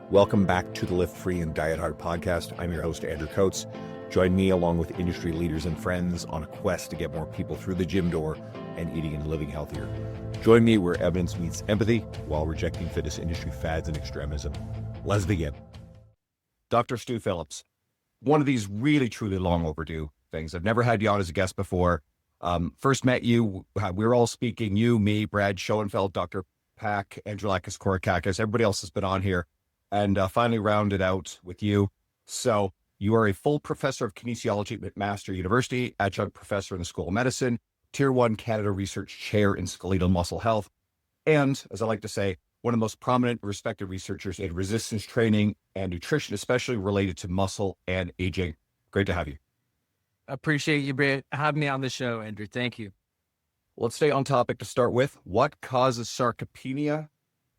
Welcome back to the Lift Free and Diet Hard podcast. I'm your host, Andrew Coates. Join me along with industry leaders and friends on a quest to get more people through the gym door and eating and living healthier. Join me where evidence meets empathy while rejecting fitness industry fads and extremism. Let's begin. Dr. Stu Phillips, one of these really, truly long overdue things. I've never had you on as a guest before. First met you, we were all speaking, you, me, Brad Schoenfeld, Dr. Pack, Androlakis Korakakis, everybody else has been on here, and finally rounded out with you. So you are a full professor of kinesiology at McMaster University, adjunct professor in the School of Medicine, Tier 1 Canada Research Chair in Skeletal Muscle Health, and, as I like to say, one of the most prominent and respected researchers in resistance training and nutrition, especially related to muscle and aging. Great to have you. Appreciate you having me on the show, Andrew. Thank you. Let's stay on topic to start with. What causes sarcopenia?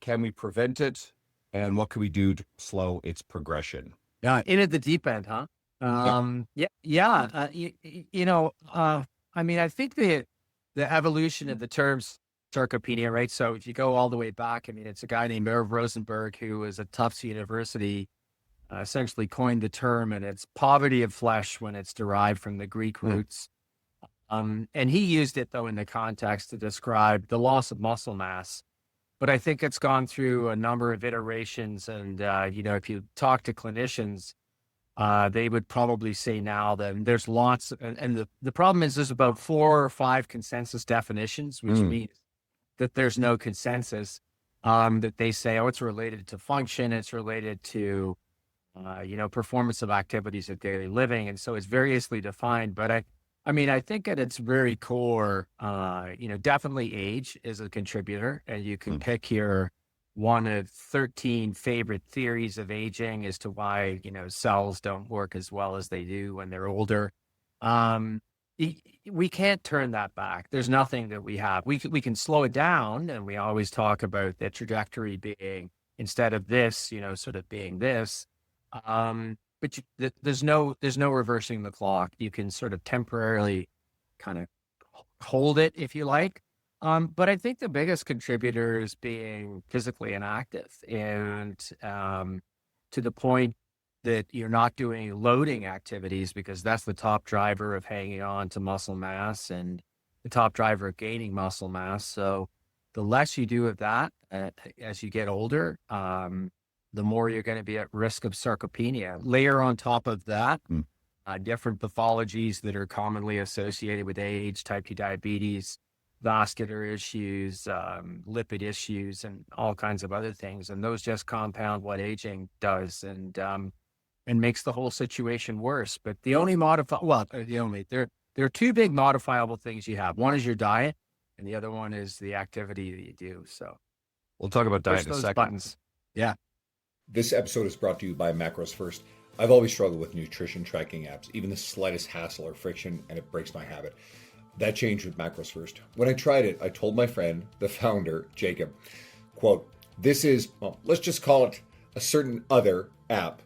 Can we prevent it? And what can we do to slow its progression? Yeah, in at the deep end, huh? I mean, I think the evolution of the terms sarcopenia, right? So if you go all the way back, I mean, it's a guy named Irv Rosenberg who was at Tufts University, essentially coined the term, and it's poverty of flesh when it's derived from the Greek roots. And he used it, though, in the context to describe the loss of muscle mass. But I think it's gone through a number of iterations. And, if you talk to clinicians, they would probably say now that there's lots. And the problem is there's about 4 or 5 consensus definitions, which means that there's no consensus, that they say, oh, it's related to function. It's related to, performance of activities of daily living. And so it's variously defined. But I think at its very core, definitely age is a contributor, and you can pick your one of 13 favorite theories of aging as to why, cells don't work as well as they do when they're older. We can't turn that back. There's nothing that we have. We can slow it down, and we always talk about the trajectory being, instead of this, sort of being this. But there's no reversing the clock. You can sort of temporarily kind of hold it if you like. But I think the biggest contributor is being physically inactive, and to the point that you're not doing loading activities, because that's the top driver of hanging on to muscle mass and the top driver of gaining muscle mass. So the less you do of that as you get older, the more you're going to be at risk of sarcopenia. Layer on top of that, different pathologies that are commonly associated with age, type 2 diabetes, vascular issues, lipid issues, and all kinds of other things. And those just compound what aging does and makes the whole situation worse. But there are 2 big modifiable things you have. One is your diet, and the other one is the activity that you do. So we'll talk about diet in a second. Buttons. Yeah. This episode is brought to you by Macros First. I've always struggled with nutrition tracking apps, even the slightest hassle or friction, and it breaks my habit. That changed with Macros First. When I tried it, I told my friend, the founder, Jacob, quote, this is, let's just call it a certain other app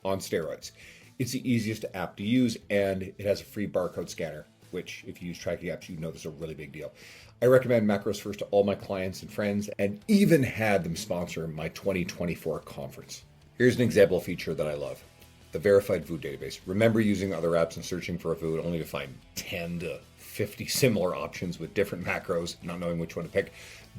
on steroids. It's the easiest app to use, and it has a free barcode scanner, which if you use tracking apps, you know this is a really big deal. I recommend Macros First to all my clients and friends, and even had them sponsor my 2024 conference. Here's an example feature that I love. The verified food database. Remember using other apps and searching for a food only to find 10 to 50 similar options with different macros, not knowing which one to pick.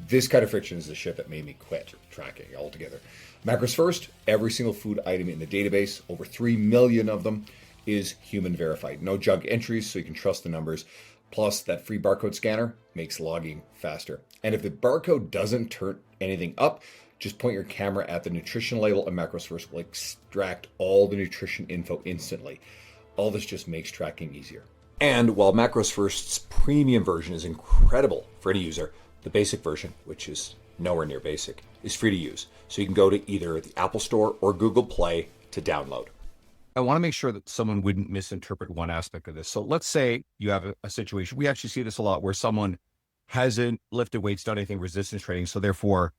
This kind of friction is the shit that made me quit tracking altogether. Macros First, every single food item in the database, over 3 million of them, is human verified. No junk entries, so you can trust the numbers. Plus, that free barcode scanner makes logging faster. And if the barcode doesn't turn anything up, just point your camera at the nutrition label and Macros First will extract all the nutrition info instantly. All this just makes tracking easier. And while Macros First's premium version is incredible for any user, the basic version, which is nowhere near basic, is free to use. So you can go to either the Apple Store or Google Play to download. I want to make sure that someone wouldn't misinterpret one aspect of this. So let's say you have a situation, we actually see this a lot, where someone hasn't lifted weights, done anything resistance training, so therefore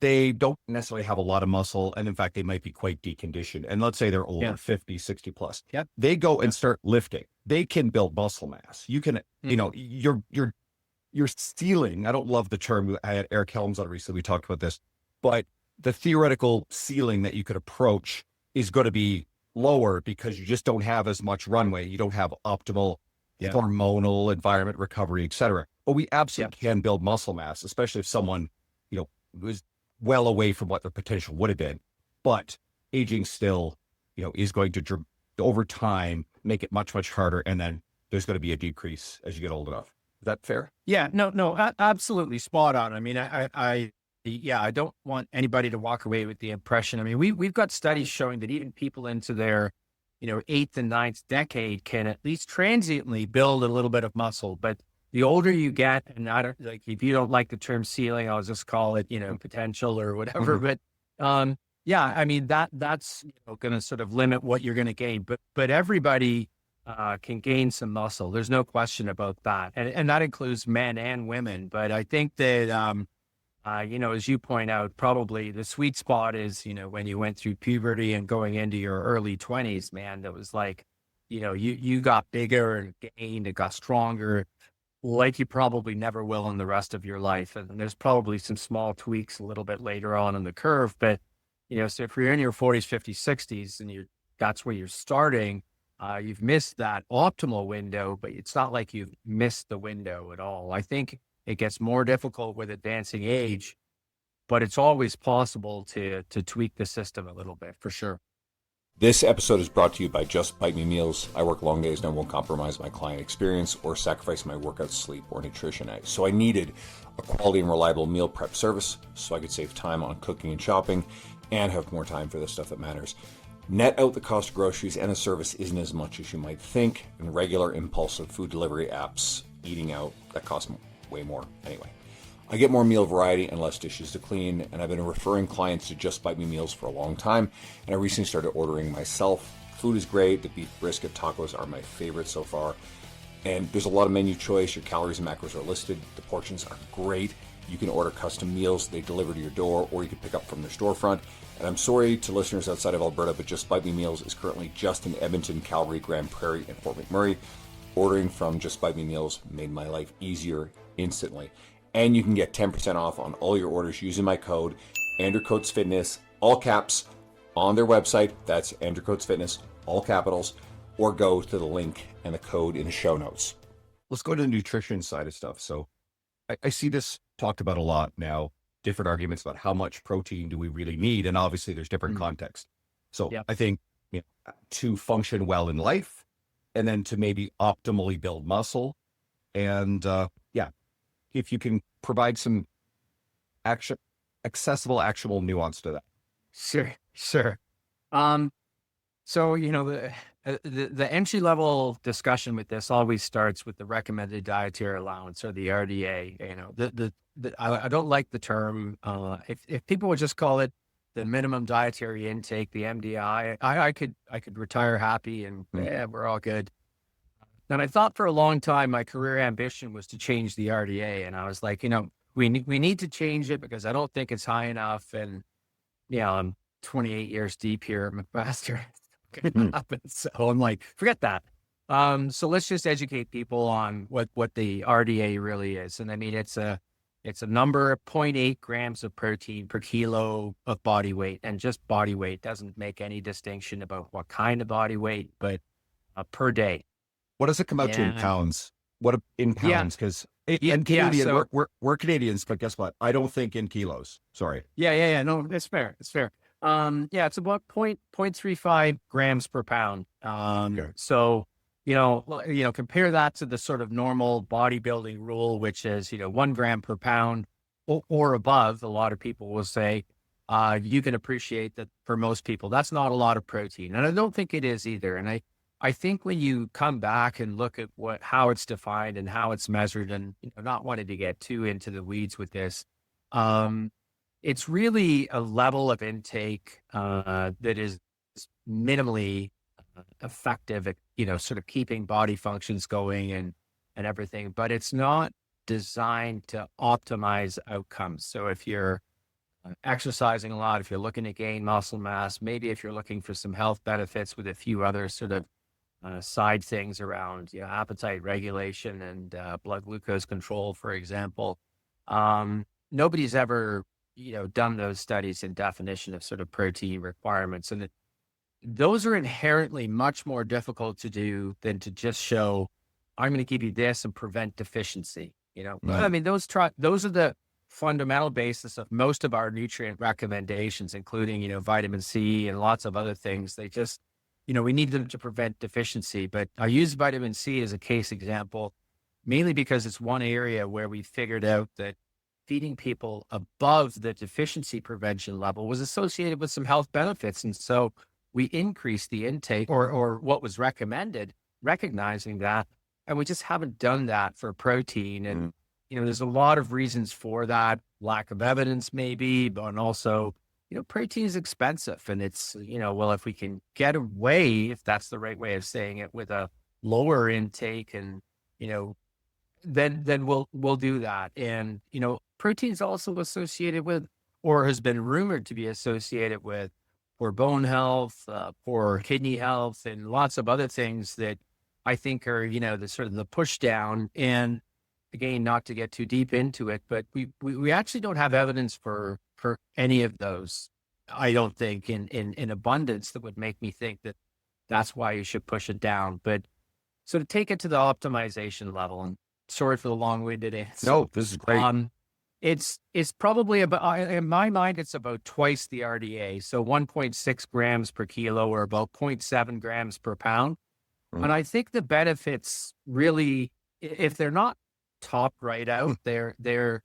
they don't necessarily have a lot of muscle, and in fact, they might be quite deconditioned. And let's say they're older, 50, 60 plus. Yeah. They go and start lifting. They can build muscle mass. You can, you're stealing. I don't love the term. I had Eric Helms on recently. We talked about this, but the theoretical ceiling that you could approach is going to be lower because you just don't have as much runway. You don't have optimal hormonal environment recovery, et cetera. But we absolutely can build muscle mass, especially if someone, was well away from what their potential would have been. But aging still, is going to, over time, make it much, much harder. And then there's going to be a decrease as you get old enough. Is that fair? Yeah, no, absolutely spot on. I mean, I don't want anybody to walk away with the impression. I mean, we've got studies showing that even people into their, eighth and ninth decade can at least transiently build a little bit of muscle. But the older you get, and I don't like, if you don't like the term ceiling, I'll just call it, potential or whatever. But I mean, that's going to sort of limit what you're going to gain. But everybody can gain some muscle. There's no question about that. And that includes men and women. But I think that, as you point out, probably the sweet spot is, when you went through puberty and going into your early 20s, man, that was like, you got bigger and gained and got stronger like you probably never will in the rest of your life. And there's probably some small tweaks a little bit later on in the curve. But, so if you're in your 40s, 50s, 60s, and that's where you're starting, you've missed that optimal window, but it's not like you've missed the window at all. I think it gets more difficult with advancing age, but it's always possible to tweak the system a little bit, for sure. This episode is brought to you by Just Bite Me Meals. I work long days and I won't compromise my client experience or sacrifice my workout, sleep, or nutrition. So I needed a quality and reliable meal prep service so I could save time on cooking and shopping and have more time for the stuff that matters. Net out the cost of groceries and the service isn't as much as you might think, and regular impulsive food delivery apps, eating out, that costs way more anyway. I get more meal variety and less dishes to clean, and I've been referring clients to Just Bite Me Meals for a long time, and I recently started ordering myself. Food is great. The beef brisket tacos are my favorite so far, and there's a lot of menu choice. Your calories and macros are listed. The portions are great. You can order custom meals. They deliver to your door, or you can pick up from their storefront. And I'm sorry to listeners outside of Alberta, but Just Bite Me Meals is currently just in Edmonton, Calgary, Grand Prairie, and Fort McMurray. Ordering from Just Bite Me Meals made my life easier instantly. And you can get 10% off on all your orders using my code, Andrew Coates Fitness, all caps, on their website. That's Andrew Coates Fitness, all capitals, or go to the link and the code in the show notes. Let's go to the nutrition side of stuff. So I see this talked about a lot now, different arguments about how much protein do we really need. And obviously there's different context. So I think to function well in life and then to maybe optimally build muscle. And if you can provide some accessible, actionable nuance to that. Sure. So, the entry level discussion with this always starts with the recommended dietary allowance, or the RDA. I don't like the term. If people would just call it the minimum dietary intake, the MDI, I could retire happy and we're all good. And I thought for a long time, my career ambition was to change the RDA. And I was like, we need to change it because I don't think it's high enough. And I'm 28 years deep here at McMaster. So I'm like, forget that. So let's just educate people on what the RDA really is. And I mean, it's a number of 0.8 grams of protein per kilo of body weight, and just body weight. Doesn't make any distinction about what kind of body weight, but per day. What does it come out to in pounds? In pounds? Because we're Canadians, but guess what? I don't think in kilos. Sorry. Yeah. No, it's fair. It's fair. It's about 0.35 grams per pound. Okay. So, compare that to the sort of normal bodybuilding rule, which is, 1 gram per pound or above. A lot of people will say, you can appreciate that for most people, that's not a lot of protein. And I don't think it is either. And I think when you come back and look at how it's defined and how it's measured, and not wanting to get too into the weeds with this, it's really a level of intake that is minimally effective at sort of keeping body functions going and everything, but it's not designed to optimize outcomes. So if you're exercising a lot, if you're looking to gain muscle mass, maybe if you're looking for some health benefits with a few other sort of side things around appetite regulation and blood glucose control, for example, nobody's ever done those studies and definition of sort of protein requirements. And those are inherently much more difficult to do than to just show, I'm going to give you this and prevent deficiency. Right. I mean, those are the fundamental basis of most of our nutrient recommendations, including, vitamin C and lots of other things. They just, we need them to prevent deficiency. But I use vitamin C as a case example, mainly because it's one area where we figured out that feeding people above the deficiency prevention level was associated with some health benefits. And so we increased the intake or what was recommended, recognizing that. And we just haven't done that for protein. And, there's a lot of reasons for that. Lack of evidence, maybe, but also, protein is expensive. And it's, well, if we can get away, if that's the right way of saying it, with a lower intake and, then we'll do that. And, protein is also associated with, or has been rumored to be associated with, poor bone health, poor kidney health, and lots of other things that I think are, the sort of the push down. And again, not to get too deep into it, but we actually don't have evidence for any of those, I don't think, in abundance that would make me think that that's why you should push it down. But so to take it to the optimization level, and sorry for the long-winded answer. No, this is great. It's probably about, in my mind, it's about twice the RDA. So 1.6 grams per kilo, or about 0.7 grams per pound. And I think the benefits really, if they're not top right out, they're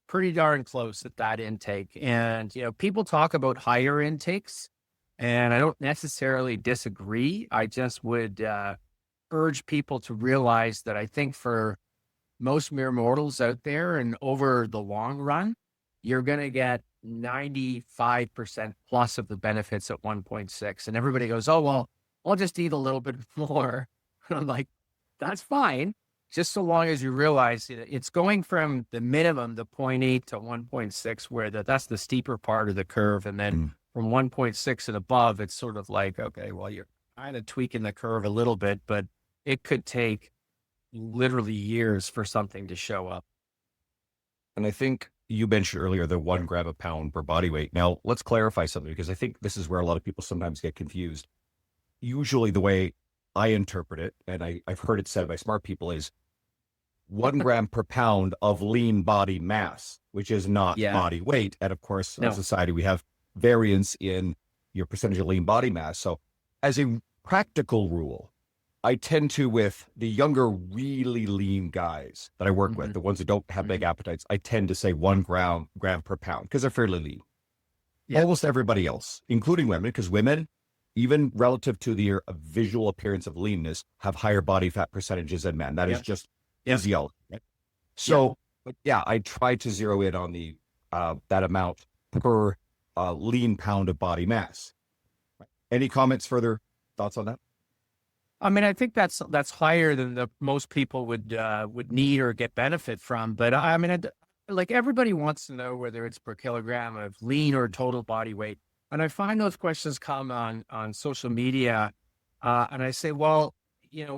pretty darn close at that intake. And, people talk about higher intakes, and I don't necessarily disagree. I just would urge people to realize that I think for most mere mortals out there, and over the long run, you're going to get 95% plus of the benefits at 1.6. And everybody goes, oh, well, I'll just eat a little bit more. And I'm like, that's fine. Just so long as you realize it's going from the minimum, the 0.8 to 1.6, where that's the steeper part of the curve. And then from 1.6 and above, it's sort of like, okay, well, you're kind of tweaking the curve a little bit, but it could take literally years for something to show up. And I think you mentioned earlier the 1 gram a pound per body weight. Now, let's clarify something, because I think this is where a lot of people sometimes get confused. Usually the way I interpret it, and I've heard it said by smart people, is 1 gram per pound of lean body mass, which is not body weight. And of course, in society, we have variance in your percentage of lean body mass. So as a practical rule, I tend to, with the younger, really lean guys that I work with, the ones that don't have big appetites, I tend to say 1 gram per pound, because they're fairly lean. Almost everybody else, including women, because women, even relative to their visual appearance of leanness, have higher body fat percentages than men. That is just physiology. Right? So, I try to zero in on the that amount per lean pound of body mass. Any comments, further thoughts on that? I mean, I think that's higher than most people would need or get benefit from. But I mean, like, everybody wants to know whether it's per kilogram of lean or total body weight. And I find those questions come on social media, and I say, well,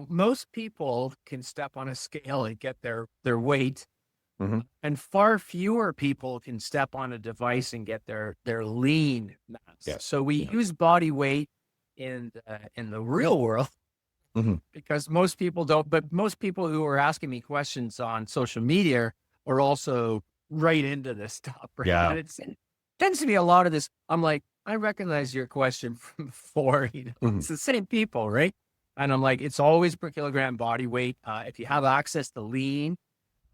most people can step on a scale and get their weight, and far fewer people can step on a device and get their lean mass. Yes. So we use body weight in the real world. Because most people don't, but most people who are asking me questions on social media are also right into this stuff. Right? Yeah. And it tends to be a lot of this. I'm like, I recognize your question from before. It's the same people, right? And I'm like, it's always per kilogram body weight. If you have access to lean,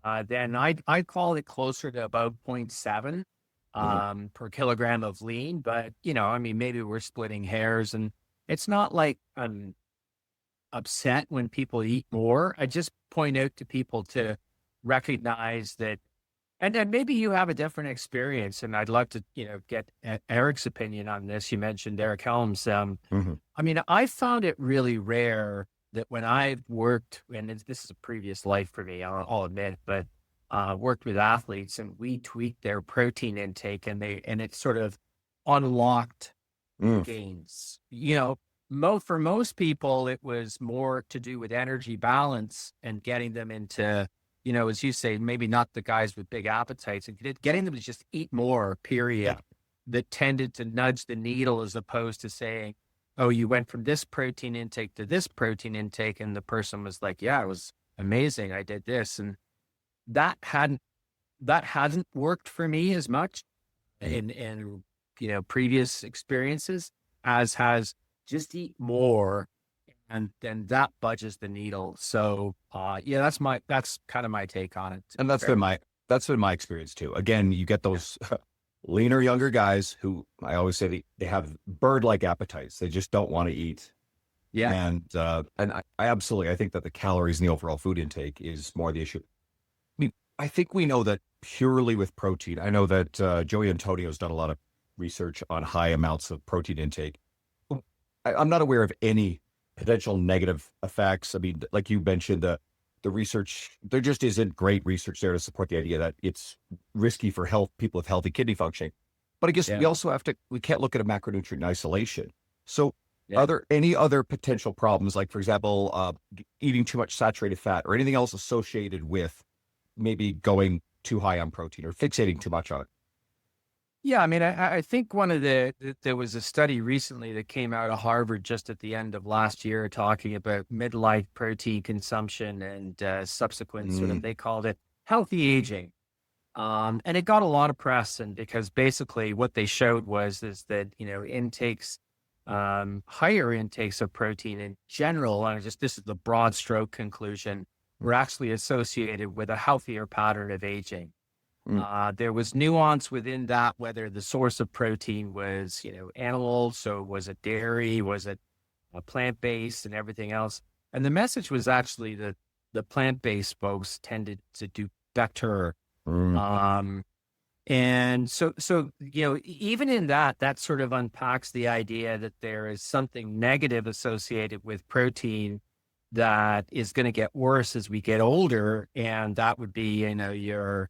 then I'd call it closer to about 0.7 per kilogram of lean. But, I mean, maybe we're splitting hairs, and it's not like I'm upset when people eat more. I just point out to people to recognize that, and then maybe you have a different experience, and I'd love to, get Eric's opinion on this. You mentioned Eric Helms. I mean, I found it really rare that when I've worked, and this is a previous life for me, I'll admit, but worked with athletes, and we tweaked their protein intake, and it sort of unlocked gains. For most people, it was more to do with energy balance and getting them into as you say, maybe not the guys with big appetites, and getting them to just eat more, period, that tended to nudge the needle as opposed to saying, oh, you went from this protein intake to this protein intake. And the person was like, yeah, it was amazing. I did this. And that hasn't worked for me as much in previous experiences as has just eat more. And then that budges the needle. So, that's kind of my take on it. And that's been my experience too. Again, you get those leaner, younger guys who I always say they have bird-like appetites. They just don't want to eat. Yeah. And I think that the calories in the overall food intake is more the issue. I mean, I think we know that purely with protein. I know that Joey Antonio's done a lot of research on high amounts of protein intake. I'm not aware of any potential negative effects. I mean, like you mentioned, the research, there just isn't great research there to support the idea that it's risky for people with healthy kidney functioning. But I guess we can't look at a macronutrient in isolation. So are there any other potential problems, like, for example, eating too much saturated fat or anything else associated with maybe going too high on protein or fixating too much on it? Yeah, I mean, I think there was a study recently that came out of Harvard just at the end of last year talking about midlife protein consumption and subsequent sort of, they called it healthy aging. And it got a lot of press, and because basically what they showed is that, intakes, higher intakes of protein in general, and this is the broad stroke conclusion, were actually associated with a healthier pattern of aging. There was nuance within that, whether the source of protein was, animal. So was it dairy? Was it plant-based and everything else? And the message was actually that the plant-based folks tended to do better. And so, even in that sort of unpacks the idea that there is something negative associated with protein that is going to get worse as we get older. And that would be, your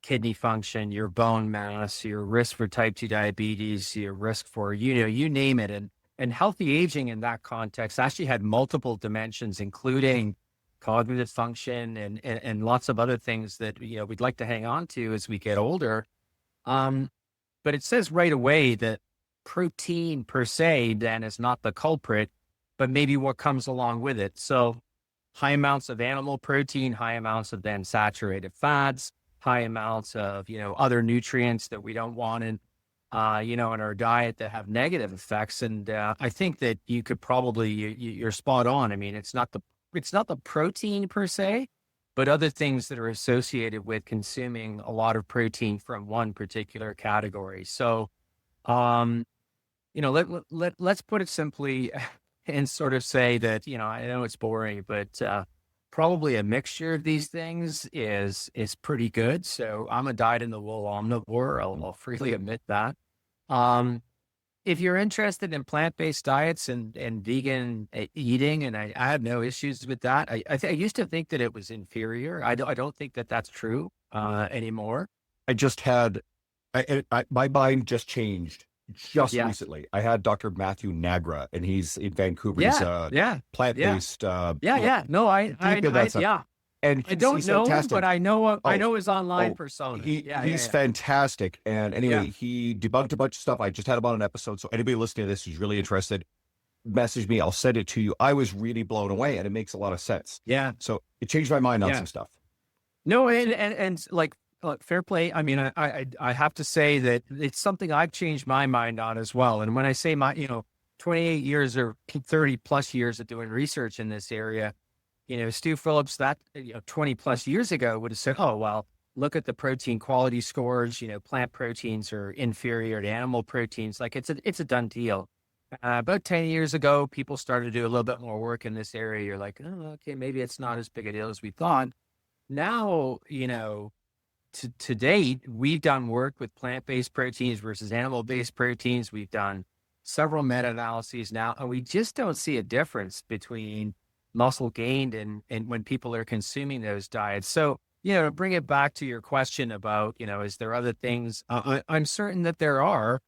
kidney function, your bone mass, your risk for type 2 diabetes, your risk for, you name it. And healthy aging in that context actually had multiple dimensions, including cognitive function and lots of other things that, we'd like to hang on to as we get older. But it says right away that protein per se then is not the culprit, but maybe what comes along with it. So high amounts of animal protein, high amounts of then saturated fats, high amounts of, other nutrients that we don't want in our diet that have negative effects. And I think that you could probably, you're spot on. I mean, it's not the protein per se, but other things that are associated with consuming a lot of protein from one particular category. So, let's put it simply and sort of say that, I know it's boring, but probably a mixture of these things is pretty good. So I'm a dyed-in-the-wool omnivore. I'll freely admit that. If you're interested in plant-based diets and vegan eating, and I have no issues with that. I used to think that it was inferior. I don't think that that's true anymore. I just had, my mind just changed recently. I had Dr. Matthew Nagra, and he's in Vancouver. He's plant-based. And I don't know, fantastic. but I know his online persona. He's fantastic. And anyway, he debunked a bunch of stuff. I just had him on an episode. So anybody listening to this who's really interested, message me. I'll send it to you. I was really blown away, and it makes a lot of sense. Yeah. So it changed my mind on some stuff. No, and like, fair play. I mean, I have to say that it's something I've changed my mind on as well. And when I say 28 years or 30 plus years of doing research in this area, Stu Phillips, that 20 plus years ago would have said, oh, well, look at the protein quality scores, plant proteins are inferior to animal proteins. Like it's a done deal. About 10 years ago, people started to do a little bit more work in this area. You're like, oh, okay, maybe it's not as big a deal as we thought. Now, to date, we've done work with plant-based proteins versus animal-based proteins. We've done several meta-analyses now, and we just don't see a difference between muscle gained and when people are consuming those diets. So, to bring it back to your question about, is there other things? I'm certain that there are.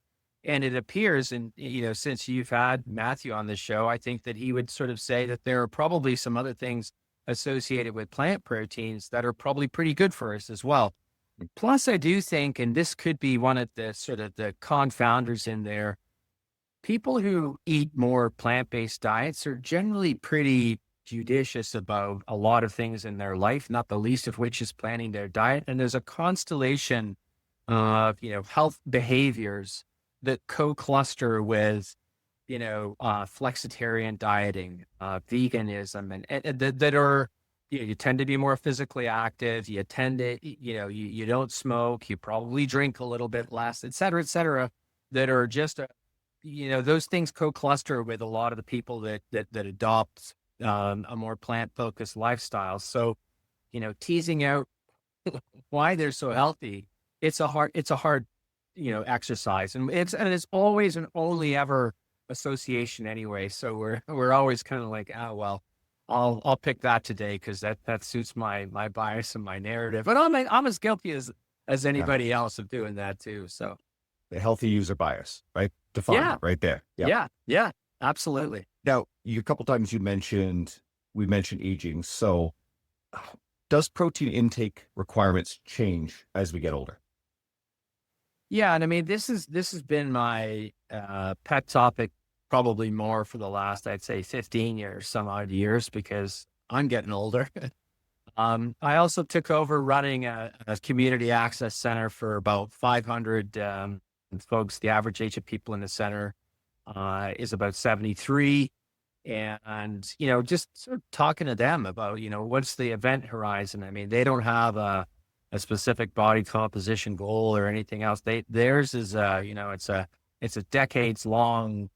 And it appears, and, since you've had Matthew on the show, I think that he would sort of say that there are probably some other things associated with plant proteins that are probably pretty good for us as well. Plus, I do think, and this could be one of the sort of the confounders in there, people who eat more plant-based diets are generally pretty judicious about a lot of things in their life, not the least of which is planning their diet. And there's a constellation of, health behaviors that co-cluster with, flexitarian dieting, veganism, and that are, you tend to be more physically active. You tend to, you don't smoke, you probably drink a little bit less, et cetera, that are just, those things co-cluster with a lot of the people that adopt a more plant-focused lifestyle. So, teasing out why they're so healthy, it's a hard, exercise, and it's always and only ever association anyway. So we're always kind of like, well, I'll pick that today because that suits my bias and my narrative. But I'm as guilty as anybody else of doing that too. So the healthy user bias, right? Defined right there. Yeah, absolutely. Now, a couple times we mentioned aging. So does protein intake requirements change as we get older? Yeah. And I mean, this has been my pet topic probably more for the last, I'd say 15 years, some odd years, because I'm getting older. I also took over running a community access center for about 500 folks. The average age of people in the center is about 73. And, just sort of talking to them about, what's the event horizon? I mean, they don't have a specific body composition goal or anything else. Theirs is, it's a decades long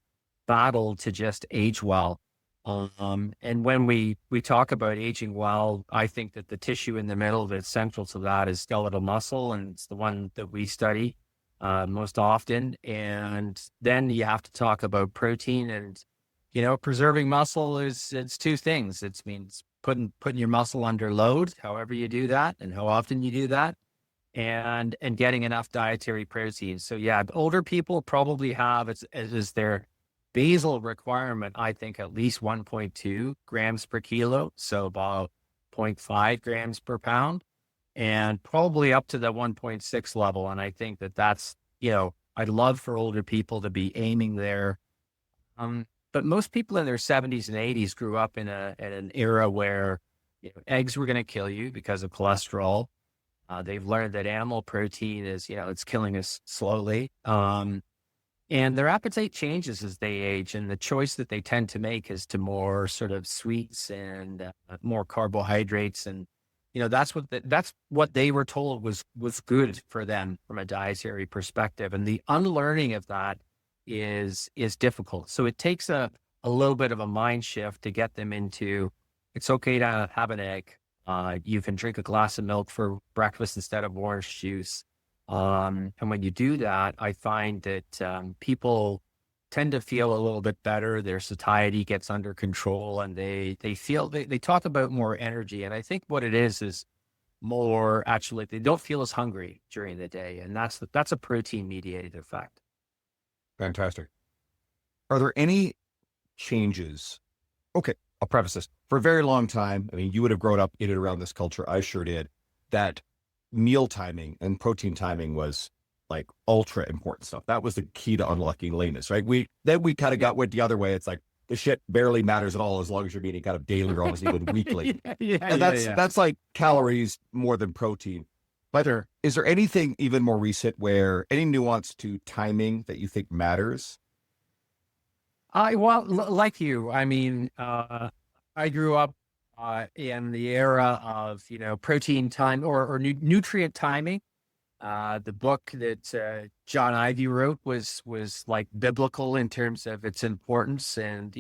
battle to just age well. And when we talk about aging well, I think that the tissue in the middle that's central to that is skeletal muscle, and it's the one that we study most often. And then you have to talk about protein, and preserving muscle it's two things. It means putting your muscle under load, however you do that, and how often you do that, and getting enough dietary protein. So yeah, older people probably have it is their basal requirement, I think, at least 1.2 grams per kilo, so about 0.5 grams per pound, and probably up to the 1.6 level. And I think that's, I'd love for older people to be aiming there. But most people in their 70s and 80s grew up in an era where eggs were going to kill you because of cholesterol. They've learned that animal protein is, it's killing us slowly. And their appetite changes as they age, and the choice that they tend to make is to more sort of sweets and more carbohydrates. And, that's what they were told was good for them from a dietary perspective. And the unlearning of that is difficult. So it takes a little bit of a mind shift to get them into, it's okay to have an egg. You can drink a glass of milk for breakfast instead of orange juice. And when you do that, I find that people tend to feel a little bit better. Their satiety gets under control, and they feel, they talk about more energy. And I think what it is more actually, they don't feel as hungry during the day. And that's a protein mediated effect. Fantastic. Are there any changes? Okay, I'll preface this. For a very long time, I mean, you would have grown up in and around this culture, I sure did, that meal timing and protein timing was like ultra important stuff. That was the key to unlocking leanness, right? We kind of went the other way. It's like the shit barely matters at all as long as you're eating kind of daily or almost even weekly. And that's like calories more than protein. But is there anything even more recent where any nuance to timing that you think matters? Like you, I mean, I grew up in the era of, protein time or nutrient timing. The book that John Ivey wrote was like biblical in terms of its importance. And,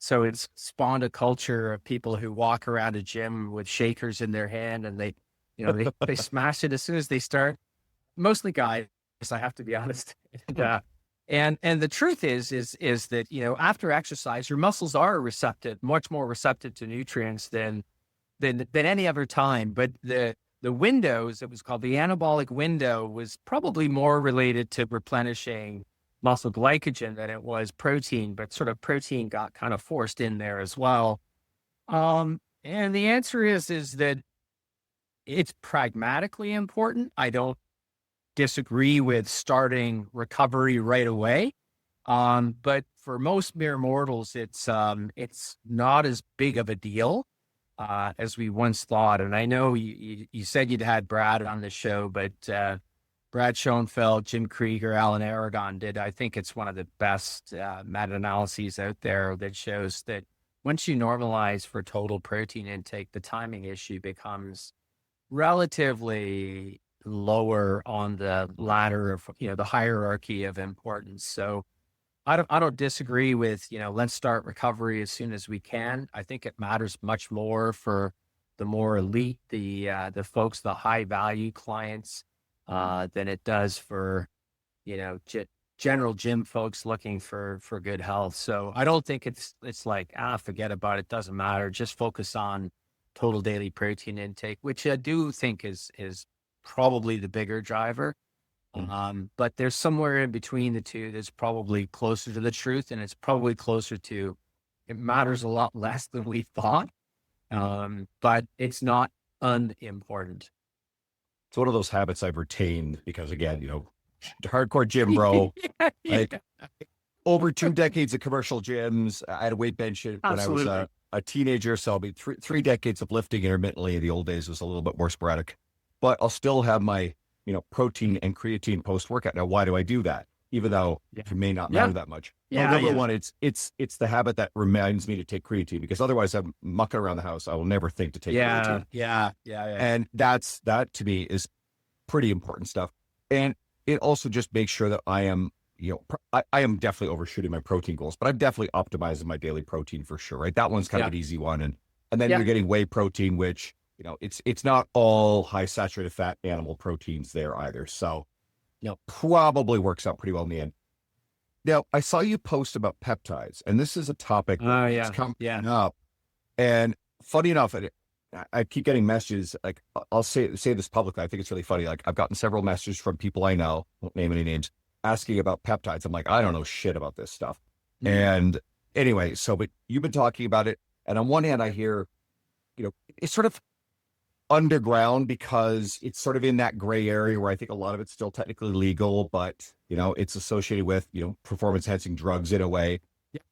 so it's spawned a culture of people who walk around a gym with shakers in their hand, and they smash it as soon as they start. Mostly guys, I have to be honest. And the truth is that, after exercise, your muscles are much more receptive to nutrients than any other time. But the windows, it was called the anabolic window, was probably more related to replenishing muscle glycogen than it was protein, but sort of protein got kind of forced in there as well. And And the answer is that it's pragmatically important. I don't disagree with starting recovery right away. But for most mere mortals, it's not as big of a deal as we once thought. And I know you said you'd had Brad on the show, but Brad Schoenfeld, Jim Krieger, Alan Aragon did. I think it's one of the best meta-analyses out there that shows that once you normalize for total protein intake, the timing issue becomes relatively lower on the ladder of, the hierarchy of importance. So I don't disagree with, let's start recovery as soon as we can. I think it matters much more for the more elite, the folks, the high value clients, than it does for, general gym folks looking for good health. So I don't think it's like, forget about it. Doesn't matter. Just focus on total daily protein intake, which I do think is probably the bigger driver. But there's somewhere in between the two that's probably closer to the truth, and it's probably closer to, it matters a lot less than we thought, but it's not unimportant. It's one of those habits I've retained because, again, hardcore gym bro, like over 2 decades of commercial gyms. I had a weight bench when Absolutely. I was a teenager. So I'll be three decades of lifting intermittently. In the old days was a little bit more sporadic, but I'll still have my, protein and creatine post workout. Now, why do I do that? Even though it may not matter that much. Yeah, Number one, it's the habit that reminds me to take creatine, because otherwise I'm mucking around the house. I will never think to take creatine. Yeah. And that to me is pretty important stuff. And it also just makes sure that I am, I am definitely overshooting my protein goals, but I'm definitely optimizing my daily protein for sure, right? That one's kind of an easy one. And then you're getting whey protein, which, it's not all high saturated fat animal proteins there either. So, probably works out pretty well in the end. Now, I saw you post about peptides, and this is a topic that's coming up. And funny enough, I keep getting messages, like, I'll say this publicly. I think it's really funny. Like, I've gotten several messages from people I know, won't name any names, asking about peptides. I'm like, I don't know shit about this stuff. And anyway, but you've been talking about it. And on one hand, I hear, it's sort of underground because it's sort of in that gray area where I think a lot of it's still technically legal, but, it's associated with, performance enhancing drugs in a way.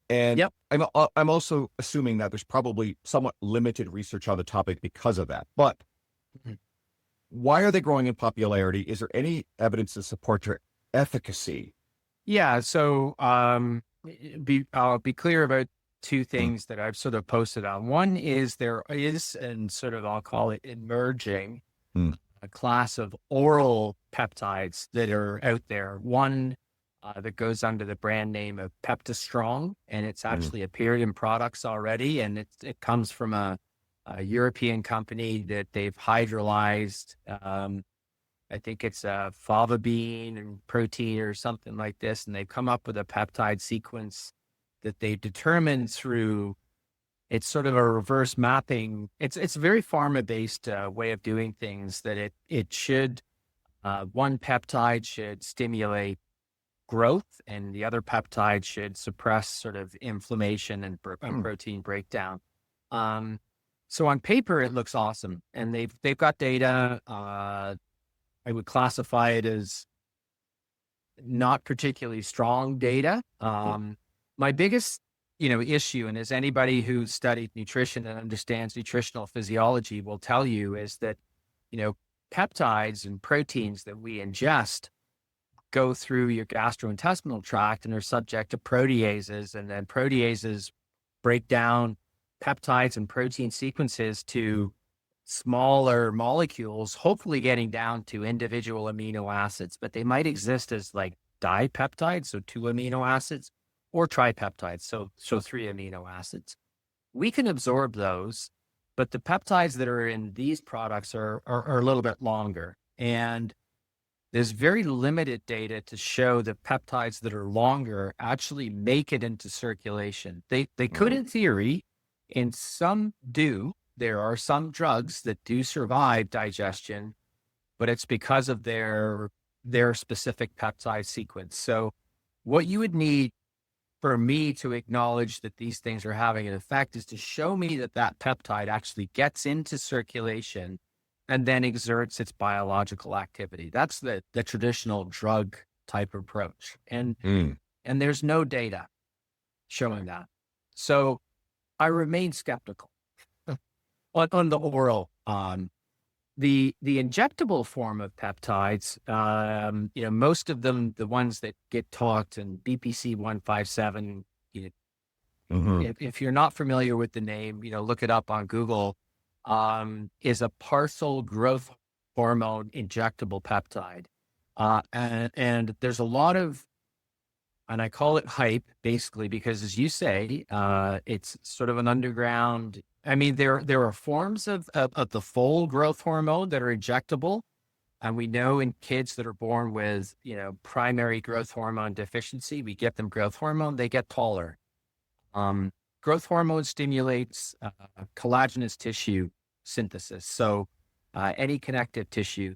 And I'm also assuming that there's probably somewhat limited research on the topic because of that. But why are they growing in popularity? Is there any evidence to support their efficacy? Yeah. So I'll be clear about two things that I've sort of posted on. One is there is, and sort of I'll call it emerging, a class of oral peptides that are out there. One that goes under the brand name of Peptistrong, and it's actually appeared in products already. And it comes from a European company that they've hydrolyzed. I think it's a fava bean and protein or something like this. And they've come up with a peptide sequence that they determined through, it's sort of a reverse mapping. It's a very pharma-based way of doing things, that it should, one peptide should stimulate growth, and the other peptide should suppress sort of inflammation and protein breakdown. So on paper, it looks awesome, and they've got data. I would classify it as not particularly strong data. My biggest, issue, and as anybody who studied nutrition and understands nutritional physiology will tell you, is that, peptides and proteins that we ingest go through your gastrointestinal tract and are subject to proteases, and then proteases break down peptides and protein sequences to smaller molecules, hopefully getting down to individual amino acids, but they might exist as like dipeptides, so 2 amino acids, or tripeptides, so 3 amino acids. We can absorb those, but the peptides that are in these products are a little bit longer. And there's very limited data to show that peptides that are longer actually make it into circulation. They could in theory, and some do. There are some drugs that do survive digestion, but it's because of their specific peptide sequence. So what you would need for me to acknowledge that these things are having an effect is to show me that that peptide actually gets into circulation and then exerts its biological activity. That's the traditional drug type approach. And there's no data showing that. So I remain skeptical on the oral. The injectable form of peptides, most of them, the ones that get talked, and BPC 157, if you're not familiar with the name, look it up on Google, is a partial growth hormone injectable peptide. And there's a lot of, and I call it hype basically, because as you say, it's sort of an underground. I mean, there are forms of the full growth hormone that are injectable. And we know in kids that are born with, primary growth hormone deficiency, we get them growth hormone, they get taller. Growth hormone stimulates collagenous tissue synthesis. So any connective tissue,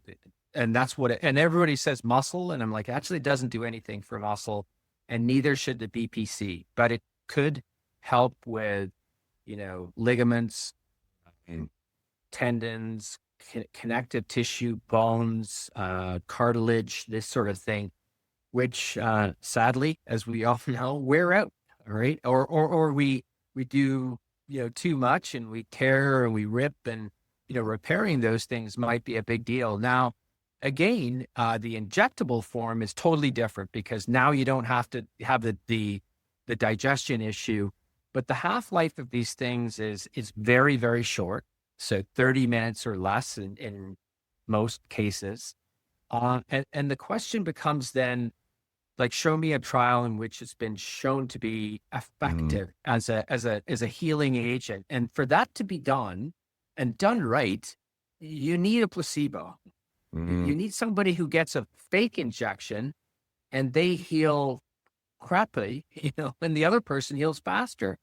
and that's what and everybody says muscle. And I'm like, actually it doesn't do anything for muscle, and neither should the BPC, but it could help with, ligaments, tendons, connective tissue, bones, cartilage, this sort of thing, which sadly, as we often know, wear out, right? Or we do, too much, and we tear and we rip, and, repairing those things might be a big deal. Now, again, the injectable form is totally different, because now you don't have to have the digestion issue, but the half-life of these things is very, very short. So 30 minutes or less in most cases. And the question becomes then, like, show me a trial in which it's been shown to be effective as a healing agent. And for that to be done and done right, you need a placebo. You need somebody who gets a fake injection and they heal crappily, and the other person heals faster.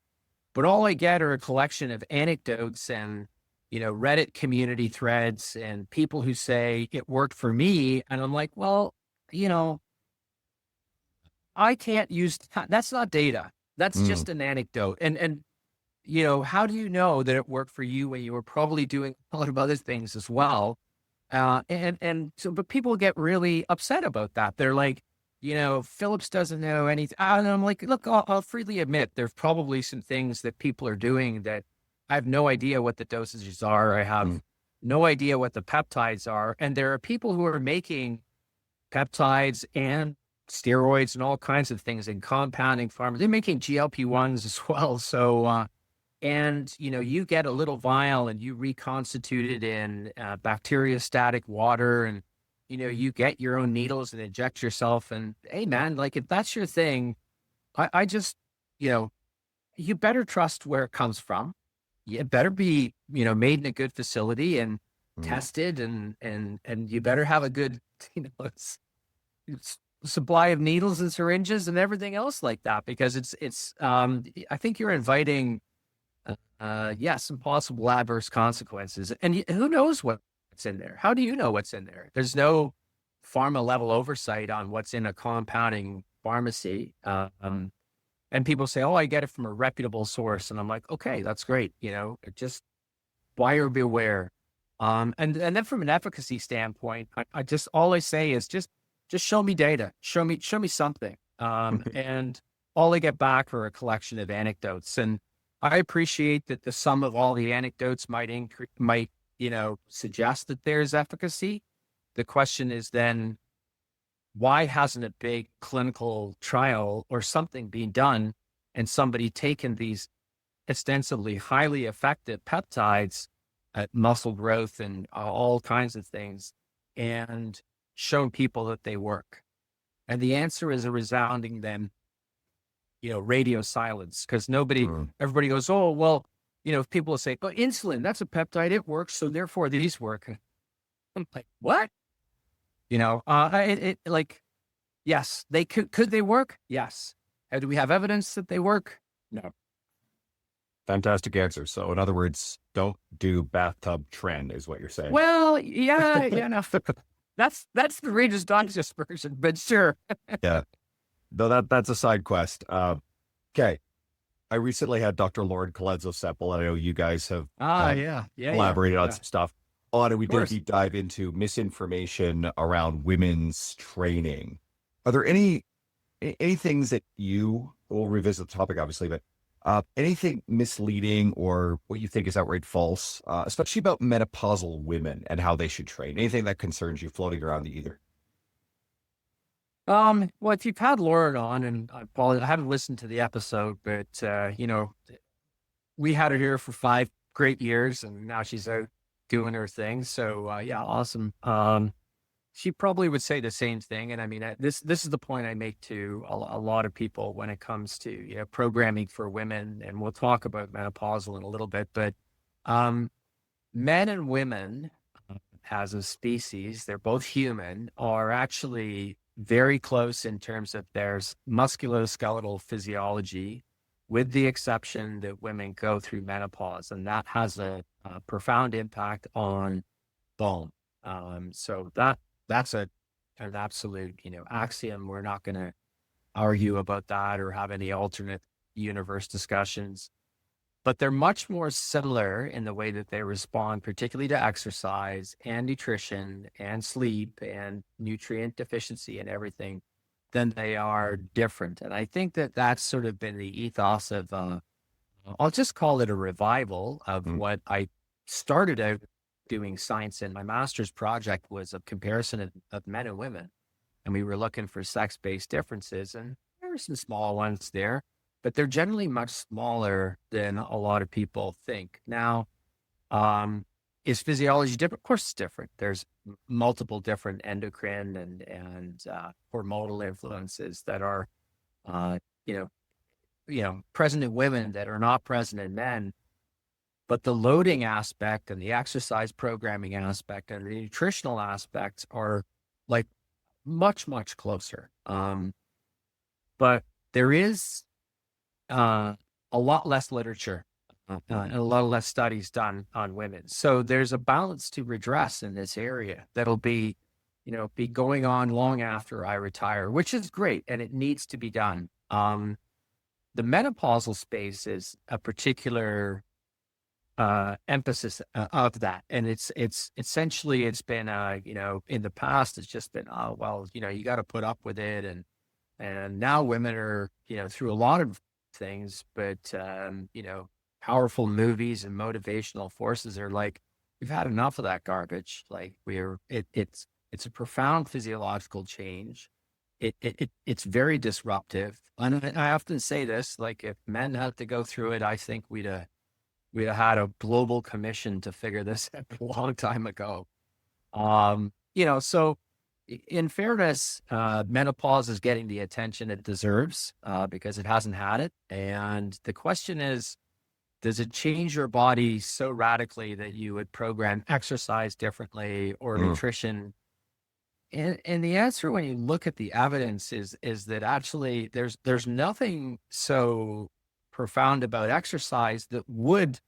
But all I get are a collection of anecdotes and, Reddit community threads and people who say it worked for me. And I'm like, well, I can't use, that's not data. That's just an anecdote. And, how do you know that it worked for you when you were probably doing a lot of other things as well? But people get really upset about that. They're like, Phillips doesn't know anything. And I'm like, look, I'll freely admit there's probably some things that people are doing that I have no idea what the dosages are. I have no idea what the peptides are. And there are people who are making peptides and steroids and all kinds of things in compounding pharma. They're making GLP-1s as well. So, you get a little vial and you reconstitute it in bacteriostatic water, and, you get your own needles and inject yourself. And hey, man, like, if that's your thing, I just, you better trust where it comes from. It better be, made in a good facility and tested, and you better have a good, supply of needles and syringes and everything else like that, because it's I think you're inviting, some possible adverse consequences. And who knows what's in there? How do you know what's in there? There's no pharma level oversight on what's in a compounding pharmacy. And people say, oh, I get it from a reputable source. And I'm like, okay, that's great. Just buyer beware. And then from an efficacy standpoint, I just, all I say is just show me data, show me something. And all I get back are a collection of anecdotes. And I appreciate that the sum of all the anecdotes might suggest that there's efficacy. The question is then, why hasn't a big clinical trial or something been done and somebody taken these ostensibly highly effective peptides at muscle growth and all kinds of things and shown people that they work? And the answer is a resounding then, radio silence, because everybody goes, oh, well, if people say, oh, insulin, that's a peptide, it works, so therefore these work. I'm like, what? Yes, they could they work? Yes. Do we have evidence that they work? No. Fantastic answer. So in other words, don't do bathtub trend is what you're saying. Well, no. That's the Reader's Digest version, but sure. Yeah. Though that's a side quest. Okay. I recently had Dr. Lauren Colenso-Semple, and I know you guys have Yeah. collaborated on Yeah. some stuff on it. We Of did a course. deep dive into misinformation around women's training. Are there any things that we'll revisit the topic, obviously, but anything misleading or what you think is outright false, especially about menopausal women and how they should train? Anything that concerns you floating around the ether? Well, if you've had Lauren on, and I haven't listened to the episode, but we had her here for 5 great years, and now she's out doing her thing. So yeah, awesome. She probably would say the same thing. And I mean, this is the point I make to a lot of people when it comes to programming for women, and we'll talk about menopausal in a little bit. But men and women, as a species, they're both human, are actually very close in terms of their musculoskeletal physiology, with the exception that women go through menopause, and that has a profound impact on bone. So that's an absolute, axiom. We're not going to argue about that or have any alternate universe discussions. But they're much more similar in the way that they respond, particularly to exercise and nutrition and sleep and nutrient deficiency and everything, than they are different. And I think that that's sort of been the ethos of, I'll just call it a revival of what I started out doing science in. My master's project was a comparison of men and women. And we were looking for sex-based differences. And there were some small ones there, but they're generally much smaller than a lot of people think. Now, is physiology different? Of course it's different. There's multiple different endocrine and hormonal influences that are, present in women that are not present in men. But the loading aspect and the exercise programming aspect and the nutritional aspects are like much, much closer. But there is a lot less literature and a lot less studies done on women. So there's a balance to redress in this area that'll be going on long after I retire, which is great. And it needs to be done. The menopausal space is a particular emphasis of that. And it's essentially, it's been, in the past, it's just been, you got to put up with it. And now women are, through a lot of things, but, powerful movies and motivational forces are like, we've had enough of that garbage. Like it's a profound physiological change. It's very disruptive. And I often say this, like if men had to go through it, I think we'd have had a global commission to figure this out a long time ago. So in fairness, menopause is getting the attention it deserves because it hasn't had it. And the question is, does it change your body so radically that you would program exercise differently or nutrition? And the answer, when you look at the evidence, is that actually there's nothing so profound about exercise that would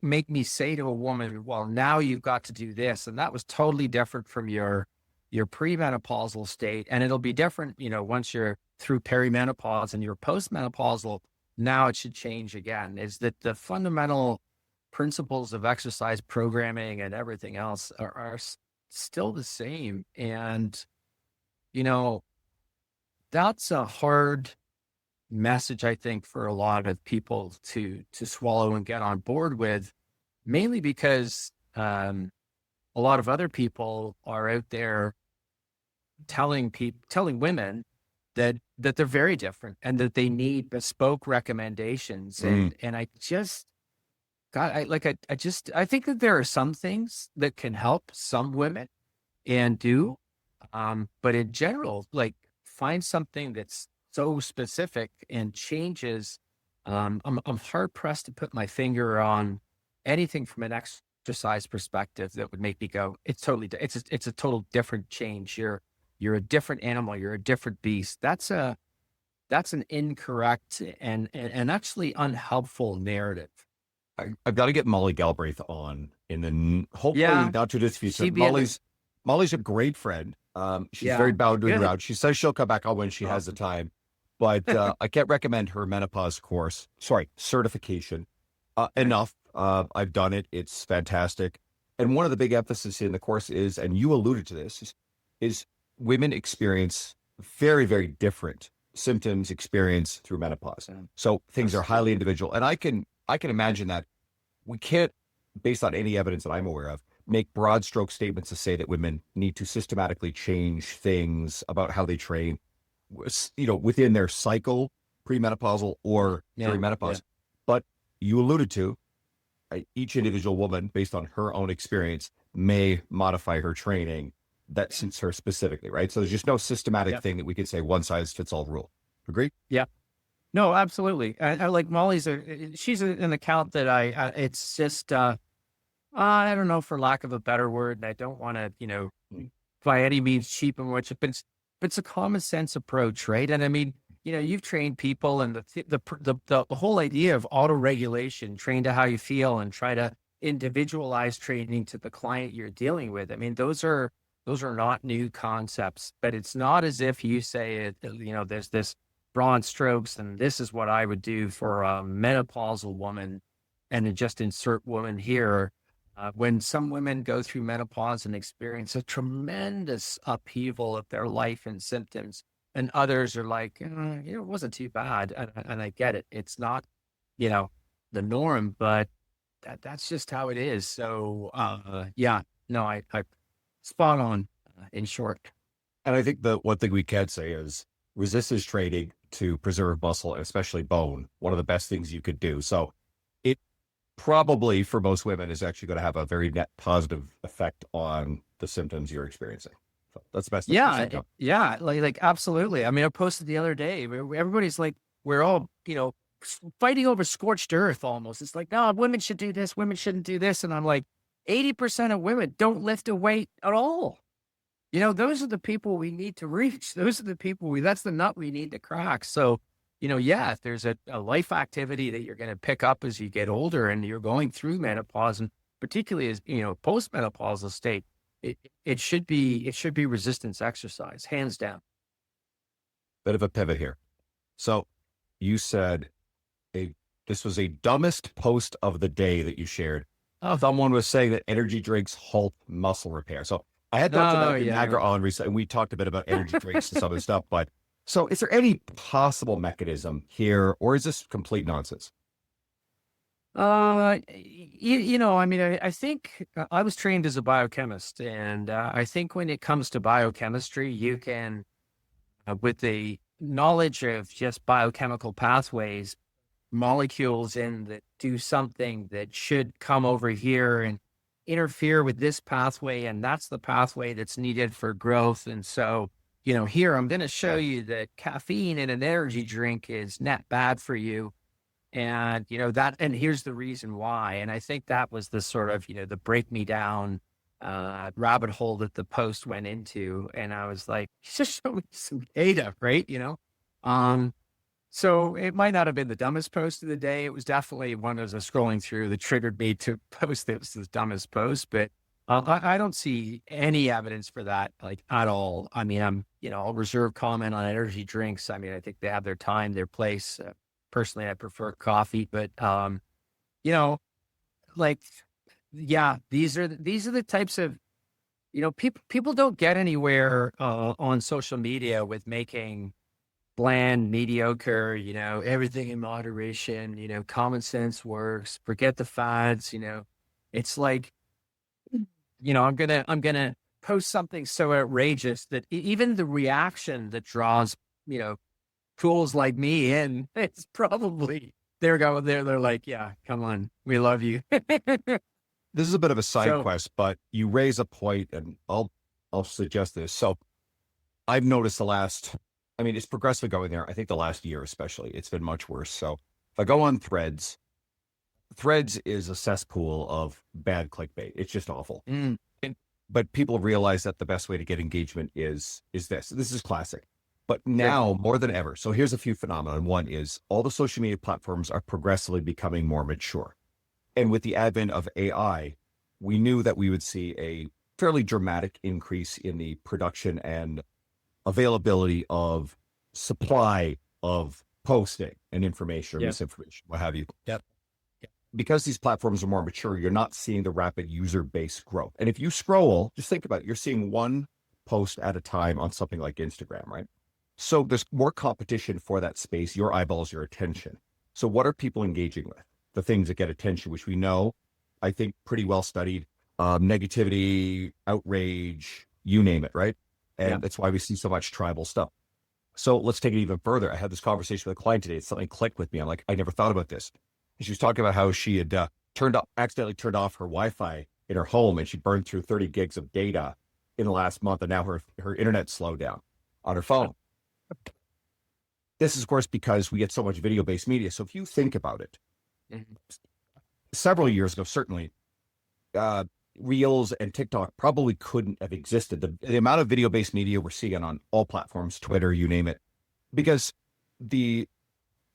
make me say to a woman, well, now you've got to do this. And that was totally different from your premenopausal state. And it'll be different, once you're through perimenopause and you're postmenopausal. Now it should change again. Is that the fundamental principles of exercise programming and everything else are still the same. And, that's a hard message, I think, for a lot of people to swallow and get on board with, mainly because a lot of other people are out there telling women that they're very different and that they need bespoke recommendations. And I just, I think that there are some things that can help some women and do, but in general, like find something that's so specific and changes. I'm hard pressed to put my finger on anything from an exercise perspective that would make me go, it's a total different change. You're a different animal. You're a different beast. That's an incorrect and actually unhelpful narrative. I've got to get Molly Galbraith on in the hopefully not too distant future. Molly's a great friend. She's very bound to the route. She says she'll come back on when she has the time. but I can't recommend her menopause course. Sorry, certification enough. I've done it. It's fantastic. And one of the big emphasis in the course is, and you alluded to this, is women experience very, very different symptoms experience through menopause. So things are highly individual. And I can imagine that we can't, based on any evidence that I'm aware of, make broad stroke statements to say that women need to systematically change things about how they train, within their cycle, premenopausal or during menopause. But you alluded to each individual woman, based on her own experience, may modify her training that suits her specifically, right? So there's just no systematic thing that we could say one size fits all rule. Agree? Yeah. No, absolutely. I like Molly's. She's an account that it's just, I don't know, for lack of a better word, and I don't want to, by any means cheapen which, but it's a common sense approach, right? And I mean, you've trained people, and the whole idea of auto-regulation, train to how you feel, and try to individualize training to the client you're dealing with. I mean, those are not new concepts, but it's not as if you say there's this broad strokes, and this is what I would do for a menopausal woman, and then just insert woman here. When some women go through menopause and experience a tremendous upheaval of their life and symptoms, and others are like, it wasn't too bad. And I get it. It's not, the norm, but that's just how it is. So, I spot on, in short. And I think the one thing we can say is resistance training to preserve muscle, and especially bone, one of the best things you could do. So it probably, for most women, is actually going to have a very net positive effect on the symptoms you're experiencing. So that's the best. Like absolutely. I mean, I posted the other day, everybody's like, we're all, fighting over scorched earth almost. It's like, no, women should do this, women shouldn't do this. And I'm like, 80% of women don't lift a weight at all. Those are the people we need to reach. Those are the people that's the nut we need to crack. So, if there's a life activity that you're going to pick up as you get older and you're going through menopause, and particularly as, postmenopausal state, it should be resistance exercise, hands down. Bit of a pivot here. So you said this was a dumbest post of the day that you shared. Someone was saying that energy drinks halt muscle repair. So I had talked about Niagara on recently, and we talked a bit about energy drinks and some other stuff. But so is there any possible mechanism here, or is this complete nonsense? I think I was trained as a biochemist, and I think when it comes to biochemistry, you can, with the knowledge of just biochemical pathways, molecules in that do something that should come over here and interfere with this pathway, and that's the pathway that's needed for growth. And so, here I'm going to show you that caffeine in an energy drink is net bad for you. And, and here's the reason why. And I think that was the sort of, the break me down rabbit hole that the post went into. And I was like, just show me some data, right? So it might not have been the dumbest post of the day. It was definitely one as I was scrolling through that triggered me to post it was the dumbest post, but I don't see any evidence for that, like, at all. I mean, I'll reserve comment on energy drinks. I mean, I think they have their time, their place. Personally, I prefer coffee, but, these are the types of, people don't get anywhere on social media with making bland, mediocre, everything in moderation, common sense works, forget the fads, it's like, I'm going to post something so outrageous that even the reaction that draws, fools like me in, it's probably, they're like, yeah, come on, we love you. This is a bit of a side quest, but you raise a point, and I'll suggest this. So I've noticed it's progressively going there. I think the last year especially, it's been much worse. So if I go on Threads is a cesspool of bad clickbait. It's just awful. But people realize that the best way to get engagement is this. This is classic. But now more than ever. So here's a few phenomena. One is all the social media platforms are progressively becoming more mature. And with the advent of AI, we knew that we would see a fairly dramatic increase in the production and availability of supply of posting and information or Yeah. misinformation, what have you. Yep. Because these platforms are more mature, you're not seeing the rapid user base growth. And if you scroll, just think about it, you're seeing one post at a time on something like Instagram, right? So there's more competition for that space, your eyeballs, your attention. So what are people engaging with? The things that get attention, which we know, I think pretty well studied, negativity, outrage, you name it, right? And that's why we see so much tribal stuff. So let's take it even further. I had this conversation with a client today. Something clicked with me. I'm like, I never thought about this. And she was talking about how she had accidentally turned off her Wi-Fi in her home, and she burned through 30 gigs of data in the last month, and now her internet slowed down on her phone. This is, of course, because we get so much video-based media. So if you think about it, several years ago, certainly, Reels and TikTok probably couldn't have existed. The amount of video-based media we're seeing on all platforms, Twitter, you name it, because the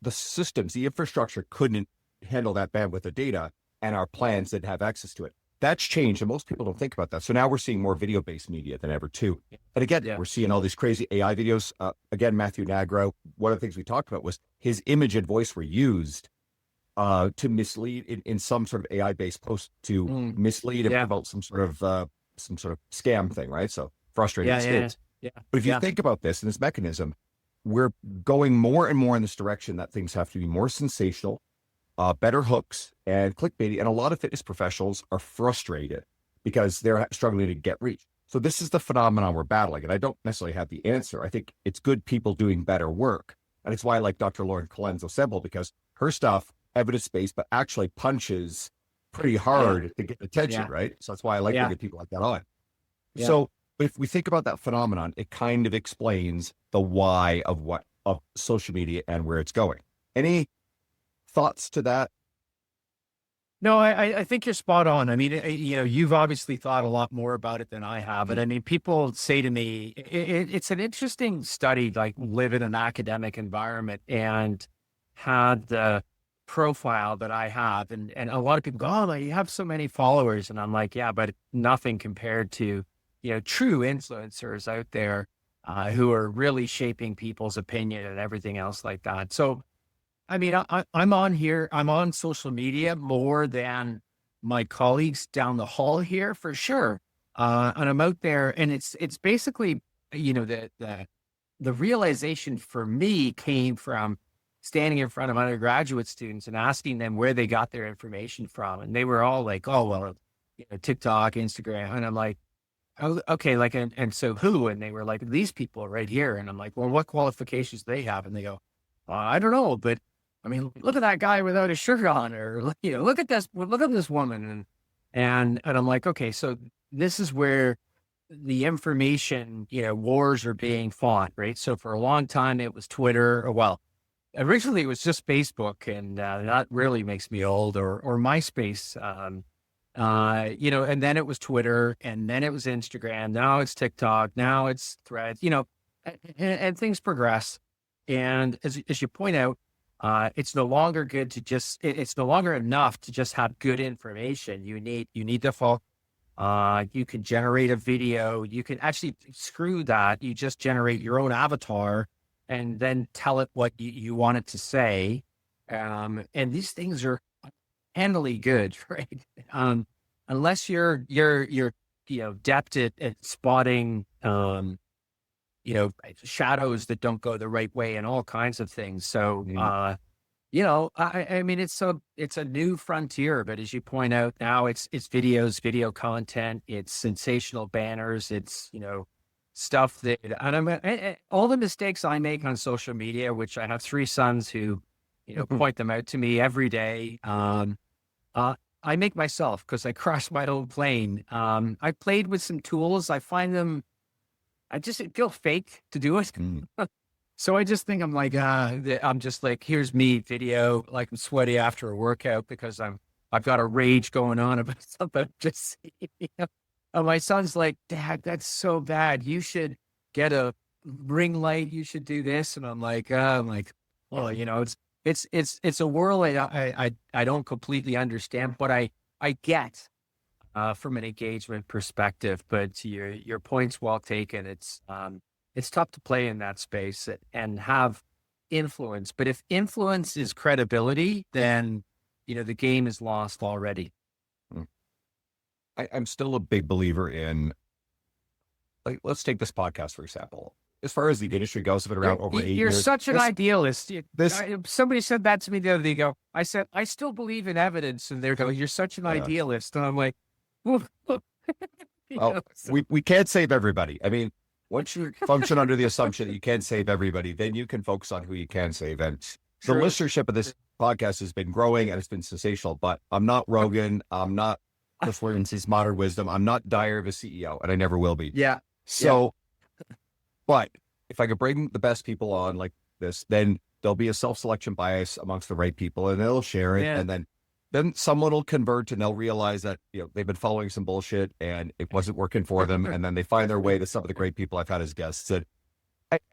systems, the infrastructure couldn't handle that bandwidth of data, and our plans didn't have access to it. That's changed, and most people don't think about that. So now we're seeing more video-based media than ever, too. And again, we're seeing all these crazy AI videos. Again, Matthew Nagro, one of the things we talked about was his image and voice were used to mislead in some sort of AI-based post to mislead and promote some sort of scam thing, right? So frustrating kids. But if you think about this and this mechanism, we're going more and more in this direction that things have to be more sensational, better hooks and clickbaity. And a lot of fitness professionals are frustrated because they're struggling to get reach. So this is the phenomenon we're battling. And I don't necessarily have the answer. I think it's good people doing better work. And it's why I like Dr. Lauren Colenso Semple, because her stuff, evidence-based, but actually punches pretty hard to get attention, right? So that's why I like bringing people like that on. So if we think about that phenomenon, it kind of explains the why of social media and where it's going. Any thoughts to that? No, I think you're spot on. I mean, you've obviously thought a lot more about it than I have. But I mean, people say to me, it's an interesting study, like live in an academic environment and had the profile that I have. And a lot of people go, oh, you have so many followers. And I'm like, yeah, but nothing compared to, true influencers out there who are really shaping people's opinion and everything else like that. So, I mean, I'm on here. I'm on social media more than my colleagues down the hall here for sure. And I'm out there, and it's basically, the realization for me came from standing in front of undergraduate students and asking them where they got their information from, and they were all like, "Oh, well, TikTok, Instagram," and I'm like, "Oh, okay, like, and so who?" And they were like, "These people right here," and I'm like, "Well, what qualifications do they have?" And they go, "I don't know, but." I mean, look at that guy without a shirt on, or look at this woman, and I'm like, okay, so this is where the information, wars are being fought, right? So for a long time, it was Twitter, or well, originally it was just Facebook, and that really makes me old, or MySpace, and then it was Twitter, and then it was Instagram, now it's TikTok, now it's Threads, and things progress, and as you point out. It's no longer good to it's no longer enough to just have good information. You need the full, you can generate a video. You can actually screw that. You just generate your own avatar and then tell it what you want it to say. And these things are handily good, right? Unless you're adept at spotting, shadows that don't go the right way and all kinds of things. So, I mean, it's a new frontier, but as you point out now, it's videos, video content, it's sensational banners, it's, stuff that, and all the mistakes I make on social media, which I have 3 sons who, point them out to me every day. I make myself because I crash my own plane. I played with some tools. I find them, it feels fake to do it. So I just think I'm like, I'm just like, here's me video, like I'm sweaty after a workout because I've got a rage going on about something. Just, and my son's like, Dad, that's so bad. You should get a ring light. You should do this. And I'm like, well, it's a world I don't completely understand, but I get. From an engagement perspective, but your point's well taken. It's tough to play in that space and have influence. But if influence is credibility, then, the game is lost already. I'm still a big believer in, like, let's take this podcast, for example. As far as the industry goes, it's been around over 8 years. You're such an idealist. Somebody said that to me the other day. I said, I still believe in evidence. And they're going, you're such an idealist. And I'm like, well, we can't save everybody. I mean, once you function under the assumption that you can't save everybody, then you can focus on who you can save. And the listenership of this podcast has been growing and it's been sensational, but I'm not Rogan. I'm not Cliff Williams' Modern Wisdom. I'm not Dyer of a CEO, and I never will be. Yeah. So, but if I could bring the best people on like this, then there'll be a self-selection bias amongst the right people and they'll share it. And then someone will convert and they'll realize that, they've been following some bullshit and it wasn't working for them. And then they find their way to some of the great people I've had as guests. And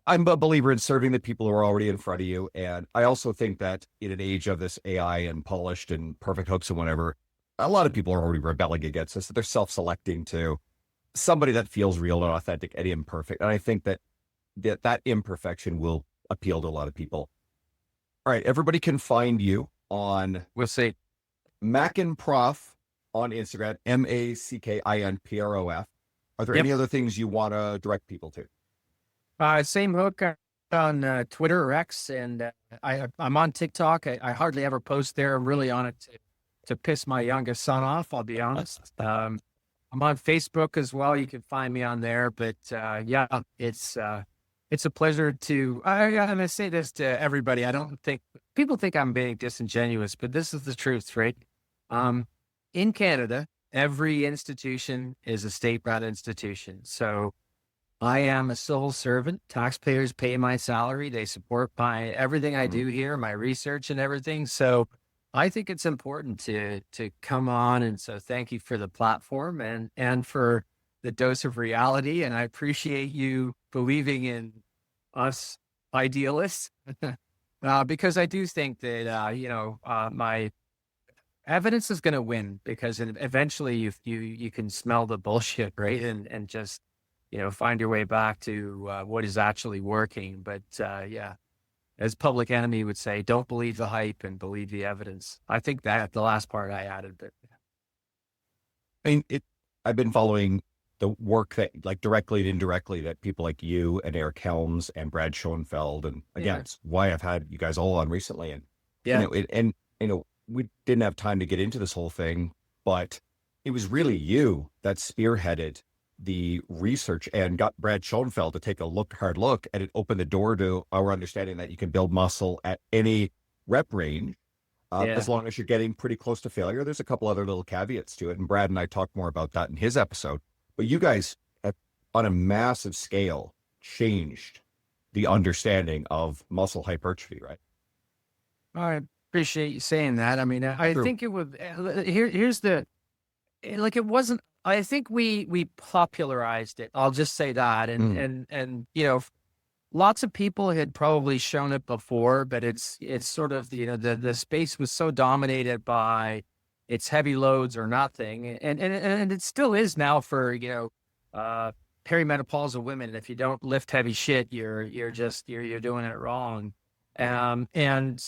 I'm a believer in serving the people who are already in front of you. And I also think that in an age of this AI and polished and perfect hooks and whatever, a lot of people are already rebelling against this. They're self-selecting to somebody that feels real and authentic and imperfect. And I think that imperfection will appeal to a lot of people. All right. Everybody can find you on, we'll see, Mackin Prof on Instagram, MACKINPROF. Are there any other things you want to direct people to? Same hook on Twitter or X. And I'm on TikTok. I hardly ever post there. I'm really on it to piss my youngest son off, I'll be honest. I'm on Facebook as well. You can find me on there. But it's a pleasure to, I'm going to say this to everybody. I don't think, people think I'm being disingenuous, but this is the truth, right? In Canada, every institution is a state-run institution. So I am a civil servant. Taxpayers pay my salary. They support everything I do here, my research and everything. So I think it's important to come on. And so thank you for the platform and for the dose of reality. And I appreciate you believing in us idealists, because I do think that, my evidence is going to win, because eventually you can smell the bullshit, right? And just, find your way back to what is actually working. But as Public Enemy would say, don't believe the hype and believe the evidence. I think that the last part I added, but I mean, I've been following the work that, like, directly and indirectly, that people like you and Eric Helms and Brad Schoenfeld, and again, it's why I've had you guys all on recently. And we didn't have time to get into this whole thing, but it was really you that spearheaded the research and got Brad Schoenfeld to take a hard look, and it opened the door to our understanding that you can build muscle at any rep range, as long as you're getting pretty close to failure. There's a couple other little caveats to it, and Brad and I talked more about that in his episode. But you guys, on a massive scale, changed the understanding of muscle hypertrophy, right? I appreciate you saying that. I mean, I think it would, here's the, like, it wasn't, I think we popularized it. I'll just say that. And lots of people had probably shown it before, but it's sort of, the space was so dominated by it's heavy loads or nothing. And it still is now for, perimenopausal women. If you don't lift heavy shit, you're doing it wrong. And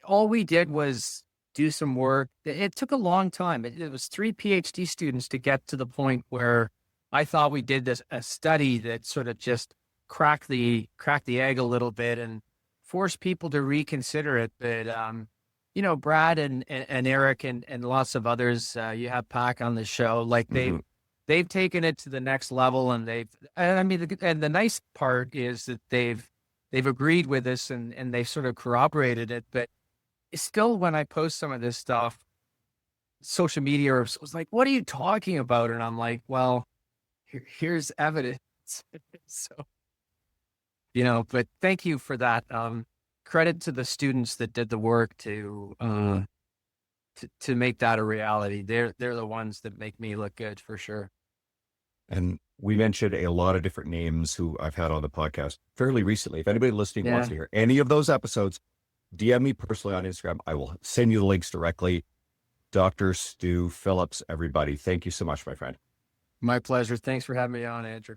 all we did was do some work. It took a long time. It was 3 PhD students to get to the point where I thought we did a study that sort of just cracked the egg a little bit and forced people to reconsider it. But, Brad and Eric and lots of others, you have Pac on the show, like they've taken it to the next level, and the nice part is that they've agreed with us and they've sort of corroborated it. But still, when I post some of this stuff, social media was like, what are you talking about? And I'm like, well, here's evidence. So, but thank you for that. Credit to the students that did the work to make that a reality. They're the ones that make me look good, for sure. And we mentioned a lot of different names who I've had on the podcast fairly recently. If anybody listening wants to hear any of those episodes, DM me personally on Instagram. I will send you the links directly. Dr. Stu Phillips, everybody. Thank you so much, my friend. My pleasure. Thanks for having me on, Andrew.